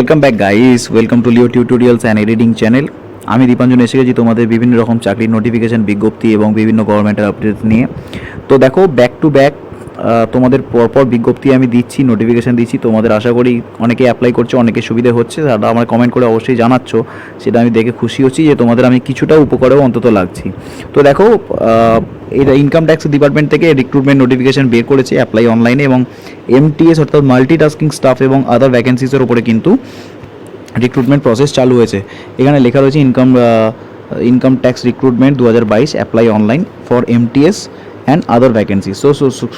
Welcome back guys, welcome to Leo tutorials and editing channel. আমি দীপাঞ্জন এসে গেছি তোমাদের বিভিন্ন রকম চাকরির নোটিফিকেশান, বিজ্ঞপ্তি এবং বিভিন্ন গভর্নমেন্টের আপডেট নিয়ে। তো দেখো, ব্যাক টু ব্যাক তোমাদের পরপর বিজ্ঞপ্তি আমি দিচ্ছি, নোটিফিকেশান দিচ্ছি। তোমাদের আশা করি অনেকে অ্যাপ্লাই করছে, অনেকে সুবিধে হচ্ছে। তারা আমার কমেন্ট করে অবশ্যই জানাচ্ছ, সেটা আমি দেখে খুশি হচ্ছি যে তোমাদের আমি কিছুটা উপকারেও অন্তত লাগছি। তো দেখো, এটা ইনকাম ট্যাক্স ডিপার্টমেন্ট থেকে রিক্রুটমেন্ট নোটিফিকেশান বের করেছে অ্যাপ্লাই অনলাইনে, এবং এমটিএস অর্থাৎ মাল্টিটাস্কিং স্টাফ এবং আদার ভ্যাকেন্সিসের উপরে কিন্তু রিক্রুটমেন্ট প্রসেস চালু হয়েছে। এখানে লেখা রয়েছে income tax recruitment 2022 apply online for MTS and other vacancy. So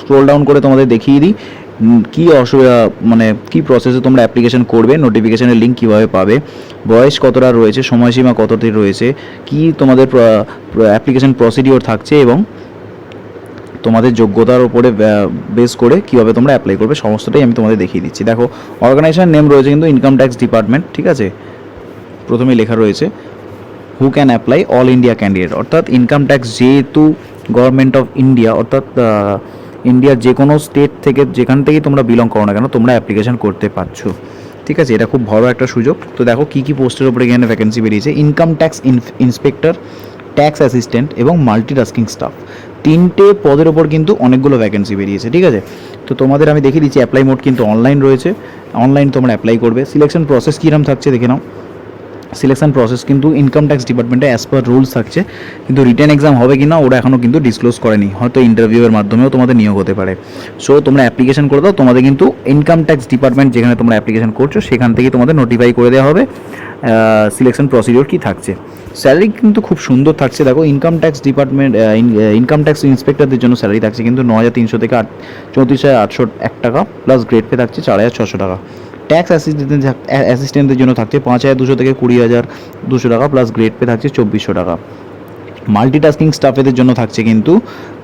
scroll down করে তোমাদের দেখিয়ে দিই কী অসুবিধা, মানে কী প্রসেসে তোমরা অ্যাপ্লিকেশন করবে, নোটিফিকেশানের লিঙ্ক কীভাবে পাবে, বয়স কতটা রয়েছে, সময়সীমা কতটি রয়েছে, কী তোমাদের অ্যাপ্লিকেশন প্রসিডিওর থাকছে, এবং তোমাদের যোগ্যতার উপরে বেস করে কীভাবে তোমরা অ্যাপ্লাই করবে সমস্তটাই আমি তোমাদের দেখিয়ে দিচ্ছি। দেখো, অর্গানাইজেশন নেম রয়েছে কিন্তু ইনকাম ট্যাক্স ডিপার্টমেন্ট, ঠিক আছে। প্রথমেই লেখা রয়েছে who can apply, all India candidate, অর্থাৎ ইনকাম ট্যাক্স যেহেতু গভর্নমেন্ট অফ ইন্ডিয়া, অর্থাৎ ইন্ডিয়ার যে কোনো স্টেট থেকে, যেখান থেকেই তোমরা বিলং করো না কেন, তোমরা অ্যাপ্লিকেশন করতে পারছো, ঠিক আছে। এটা খুব বড় একটা সুযোগ। তো দেখো কী কী পোস্টের উপরে এখানে ভ্যাকেন্সি বেরিয়েছে। Income tax inspector, tax assistant এবং মাল্টিটাস্কিং স্টাফ, তিনটে পদের ওপর কিন্তু অনেকগুলো ভ্যাকেন্সি বেরিয়েছে, ঠিক আছে। তো তোমাদের আমি দেখিয়ে দিচ্ছি, অ্যাপ্লাই মোড কিন্তু অনলাইন রয়েছে, অনলাইন তোমরা অ্যাপ্লাই করবে। সিলেকশন প্রসেস কীরকম থাকছে দেখে নাও। সিলেকশন প্রসেস কিন্তু ইনকাম ট্যাক্স ডিপার্টমেন্টে অ্যাজ পার রুলস থাকছে, কিন্তু রিটেন এক্সাম হবে কি না ওরা এখনও কিন্তু ডিসক্লোজ করেনি, হয়তো ইন্টারভিউয়ের মাধ্যমেও তোমাদের নিয়োগ হতে পারে। সো তোমরা অ্যাপ্লিকেশন করে দাও, তোমাদের কিন্তু ইনকাম ট্যাক্স ডিপার্টমেন্ট যেখানে তোমরা অ্যাপ্লিকেশন করছো সেখান থেকে তোমাদের নোটিফাই করে দেওয়া হবে সিলেকশন প্রসিডিওর কী থাকছে। স্যালারি কিন্তু খুব সুন্দর থাকছে। দেখো, income tax department income tax ইন্সপেক্টরদের জন্য স্যালারি থাকছে কিন্তু 9,300 থেকে 34,801 টাকা, প্লাস গ্রেড পে থাকছে 4,600 টাকা। ট্যাক্স অ্যাসিস্ট্যান্টদের জন্য থাকছে 5,200 থেকে 20,200 টাকা, প্লাস গ্রেড পে থাকছে 2,400 টাকা। মাল্টিটাস্কিং স্টাফেদের জন্য থাকছে কিন্তু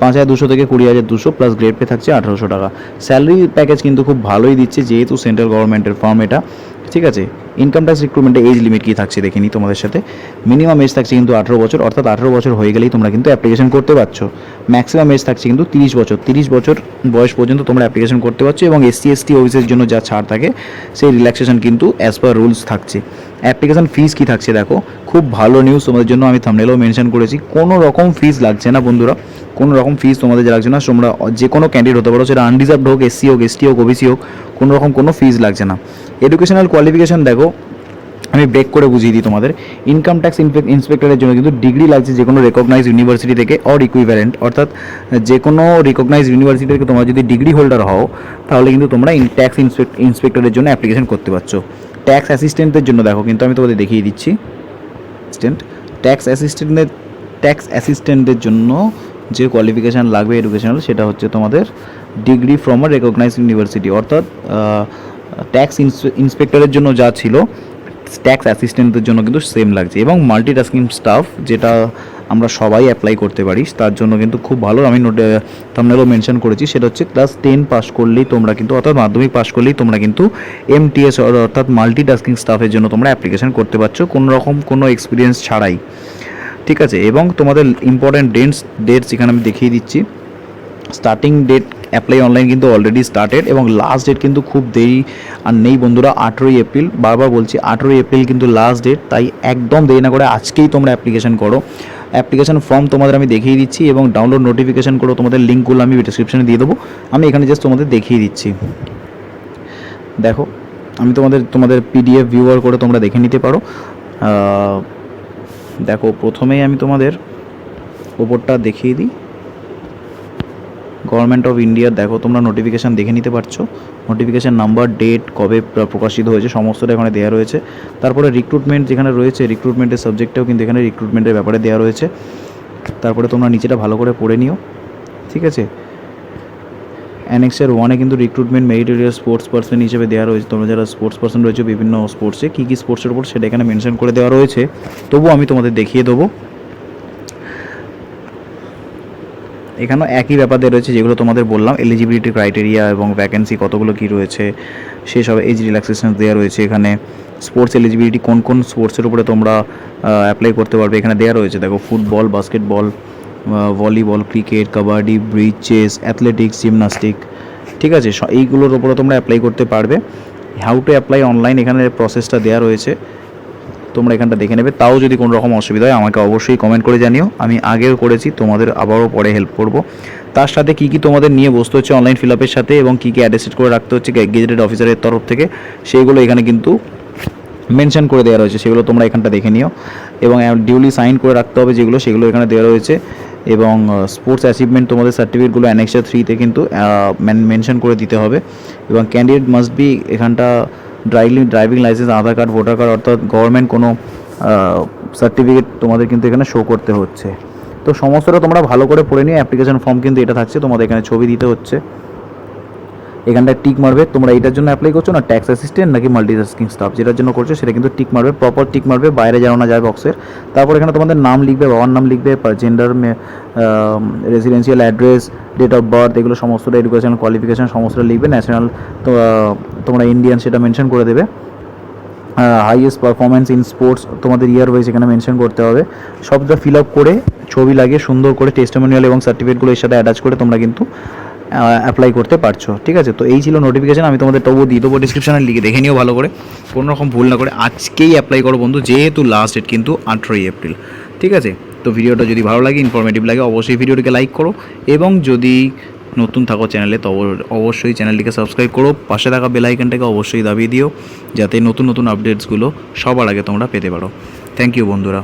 5,200 থেকে 20,200, প্লাস গ্রেড পে থাকছে 1,800 টাকা। স্যালারি প্যাকেজ কিন্তু খুব ভালোই দিচ্ছে, যেহেতু সেন্ট্রাল গভর্নমেন্টের ফার্ম এটা, ঠিক আছে। ইনকাম ট্যাক্স রিক্রুটমেন্টে এজ লিমিট কী থাকছে দেখে নিই তোমাদের সাথে। মিনিমাম এজ থাকছে কিন্তু 18 বছর, অর্থাৎ 18 বছর হয়ে গেলেই তোমরা কিন্তু অ্যাপ্লিকেশন করতে পারছো। ম্যাক্সিমাম এজ থাকছে কিন্তু 30 বছর, 30 বছর বয়স পর্যন্ত তোমরা অ্যাপ্লিকেশন করতে পারছো, এবং এসসি এসটি ওবিসির জন্য যা ছাড় থাকে সেই রিল্যাক্সেশন কিন্তু অ্যাজ পার রুলস থাকছে। অ্যাপ্লিকেশন ফিস কী থাকছে দেখো, খুব ভালো নিউজ তোমাদের জন্য, আমি থাম্বনেলেও মেনশন করেছি, কোনো রকম ফিস লাগছে না বন্ধুরা, কোনো রকম ফিস তোমাদের লাগছে না। তোমরা যে কোনো ক্যান্ডিডেট হতে পারো, সেটা আনরিজার্ভড হোক, এসসি হোক, এসটি হোক, ওবিসি হোক, কোনো রকম কোনো ফিস লাগছে না। এডুকেশনাল কোয়ালিফিকেশান দেখো, আমি ব্রেক করে বুঝিয়ে দিই তোমাদের। ইনকাম ট্যাক্স ইন্সপেক্টরের জন্য কিন্তু ডিগ্রি লাগছে যে কোনো রেকগনাইজ ইউনিভার্সিটি থেকে, অর ইকুইভ্যালেন্ট, অর্থাৎ যে কোনো রিকগনাইজ ইউনিভার্সিটি থেকে তোমরা যদি ডিগ্রি হোল্ডার হও, তাহলে কিন্তু তোমরা ট্যাক্স ইন্সপেক্টরের জন্য অ্যাপ্লিকেশন করতে পারছো। ট্যাক্স অ্যাসিস্ট্যান্টদের জন্য দেখো, কিন্তু আমি তোমাদের দেখিয়ে দিচ্ছি। ট্যাক্স অ্যাসিস্ট্যান্টদের জন্য যে কোয়ালিফিকেশান লাগবে এডুকেশনাল, সেটা হচ্ছে তোমাদের degree from a recognise university, অর্থাৎ ট্যাক্স ইন্সপেক্টরের জন্য যা ছিল ট্যাক্স অ্যাসিস্ট্যান্টদের জন্য কিন্তু সেম লাগছে। এবং মাল্টিটাস্কিং স্টাফ, যেটা আমরা সবাই অ্যাপ্লাই করতে পারি, তার জন্য কিন্তু খুব ভালো, আমি থাম্বনেলও মেনশন করেছি, সেটা হচ্ছে ক্লাস 10 পাস করলেই তোমরা কিন্তু, অর্থাৎ মাধ্যমিক পাস করলেই তোমরা কিন্তু এমটিএস অর্থাৎ মাল্টিটাস্কিং স্টাফের জন্য তোমরা অ্যাপ্লিকেশন করতে পারছো, কোনো রকম কোনো এক্সপিরিয়েন্স ছাড়াই, ঠিক আছে। এবং তোমাদের ইম্পর্ট্যান্ট ডেটস এখানে আমি দেখিয়ে দিচ্ছি। স্টার্টিং ডেট অ্যাপ্লাই অনলাইন কিন্তু অলরেডি স্টার্টেড, এবং লাস্ট ডেট কিন্তু খুব দেরি আর নেই বন্ধুরা, 18ই এপ্রিল, বারবার বলছি 18ই এপ্রিল কিন্তু লাস্ট ডেট, তাই একদম দেরি না করে আজকেই তোমরা অ্যাপ্লিকেশন করো। অ্যাপ্লিকেশন ফর্ম তোমাদের আমি দেখিয়ে দিচ্ছি, এবং ডাউনলোড নোটিফিকেশন করো, তোমাদের লিঙ্কগুলো আমি ডিসক্রিপশনে দিয়ে দেবো। আমি এখানে জাস্ট তোমাদের দেখিয়ে দিচ্ছি। দেখো, আমি তোমাদের পিডিএফ ভিউয়ার করে তোমরা দেখে নিতে পারো। দেখো, প্রথমেই আমি তোমাদের ওপরটা দেখিয়ে দিই, গভর্নমেন্ট অফ ইন্ডিয়ার। দেখো, তোমরা নোটিফিকেশান দেখে নিতে পারছো, নোটিফিকেশান নাম্বার, ডেট, কবে প্রকাশিত হয়েছে, সমস্তটা এখানে দেওয়া রয়েছে। তারপরে রিক্রুটমেন্ট যেখানে রয়েছে, রিক্রুটমেন্টের সাবজেক্টেও কিন্তু এখানে রিক্রুটমেন্টের ব্যাপারে দেওয়া রয়েছে। তারপরে তোমরা নিচেটা ভালো করে পড়ে নিও, ঠিক আছে। অ্যানেক্সের 1-এ কিন্তু রিক্রুটমেন্ট মেরিটোরিয়াস স্পোর্টস পার্সন হিসেবে দেওয়া রয়েছে। তোমরা যারা স্পোর্টস পার্সন রয়েছে বিভিন্ন স্পোর্টসে, কী কী স্পোর্টসের উপর সেটা এখানে মেনশন করে দেওয়া রয়েছে, তবুও আমি তোমাদের দেখিয়ে দেবো। এখানেও একই ব্যাপার দেওয়া রয়েছে যেগুলো তোমাদের বললাম, এলিজিবিলিটি ক্রাইটেরিয়া এবং ভ্যাকেন্সি কতগুলো কী রয়েছে সেসব, এজ রিল্যাক্সেশন দেওয়া রয়েছে এখানে। স্পোর্টস এলিজিবিলিটি কোন কোন স্পোর্টসের উপরে তোমরা অ্যাপ্লাই করতে পারবে এখানে দেওয়া রয়েছে। দেখো, football, basketball, volleyball, cricket, kabaddi, bridge, chess, athletics, gymnastic, ঠিক আছে, এইগুলোর উপরে তোমরা অ্যাপ্লাই করতে পারবে। হাউ টু অ্যাপ্লাই অনলাইন এখানে প্রসেসটা দেওয়া রয়েছে, তোমরা এখানটা দেখে নেবে। তাও যদি কোনো রকম অসুবিধা হয় আমাকে অবশ্যই কমেন্ট করে জানিও, আমি আগেও করেছি, তোমাদের আবারও পরে হেল্প করব। তার সাথে কী কী তোমাদের নিয়ে বসতে হচ্ছে অনলাইন ফিল আপের সাথে এবং কী কী অ্যাড্রেসেট করে রাখতে হচ্ছে গেজেটেড অফিসারের তরফ থেকে, সেইগুলো এখানে কিন্তু মেনশন করে দেওয়া রয়েছে, সেগুলো তোমরা এখানটা দেখে নিও। এবং ডিউলি সাইন করে রাখতে হবে যেগুলো, সেগুলো এখানে দেওয়া রয়েছে। এবং স্পোর্টস অ্যাচিভমেন্ট তোমাদের সার্টিফিকেটগুলো অ্যানেক্সার 3-তে কিন্তু মেনশন করে দিতে হবে। এবং ক্যান্ডিডেট মাস্ট বি এখানটা ড্রাইভিং লাইসেন্স, আধার কার্ড, ভোটার কার্ড, অর্থাৎ গভর্নমেন্ট কোনো সার্টিফিকেট তোমাদের কিন্তু এখানে শো করতে হচ্ছে। তো সমস্তটা তোমরা ভালো করে পড়ে নিও। অ্যাপ্লিকেশন ফর্ম কিন্তু এটা থাকছে, তোমাদের এখানে ছবি দিতে হচ্ছে, এখানটায় টিক মারবে। তোমরা এটার জন্য অ্যাপ্লাই করছো না ট্যাক্স অ্যাসিস্ট্যান্ট নাকি মাল্টিটাস্কিং স্টাফ, যেটার জন্য করছো সেটা কিন্তু টিক মারবে, প্রপার টিক মারবে, বাইরে যেন না যায় বক্সের। তারপর এখানে তোমাদের নাম লিখবে, বাবার নাম লিখবে, gender, residential address, date of birth, এগুলো সমস্তটা, এডুকেশনাল কোয়ালিফিকেশান সমস্তটা লিখবে। ন্যাশনাল তো তোমরা ইন্ডিয়ান সেটা মেনশন করে দেবে। হাইয়েস্ট পারফরমেন্স ইন স্পোর্টস তোমাদের ইয়ার ওয়াইজ এখানে মেনশন করতে হবে। সবটা ফিল আপ করে ছবি লাগিয়ে সুন্দর করে টেস্টিমোনিয়াল এবং সার্টিফিকেটগুলো এর সাথে অ্যাটাচ করে তোমরা কিন্তু অ্যাপ্লাই করতে পারছো। ঠিক আছে, তো এই ছিল নোটিফিকেশান, আমি তোমাদের তবুও দিয়ে দেবো ডিসক্রিপশানে, লিখে দেখে নিও ভালো করে, কোনো রকম ভুল না করে আজকেই অ্যাপ্লাই করো বন্ধু, যেহেতু লাস্ট ডেট কিন্তু 18ই এপ্রিল। ঠিক আছে, তো ভিডিওটা যদি ভালো লাগে, ইনফরমেটিভ লাগে, অবশ্যই ভিডিওটিকে লাইক করো, এবং যদি নতুন থাকো চ্যানেলে তো অবশ্যই চ্যানেলটিকে সাবস্ক্রাইব করো, পাশে থাকা বেল আইকনটাকে অবশ্যই দাবিয়ে দিও, যাতে নতুন নতুন আপডেটসগুলো সবার আগে তোমরা পেতে পারো। থ্যাংক ইউ বন্ধুরা।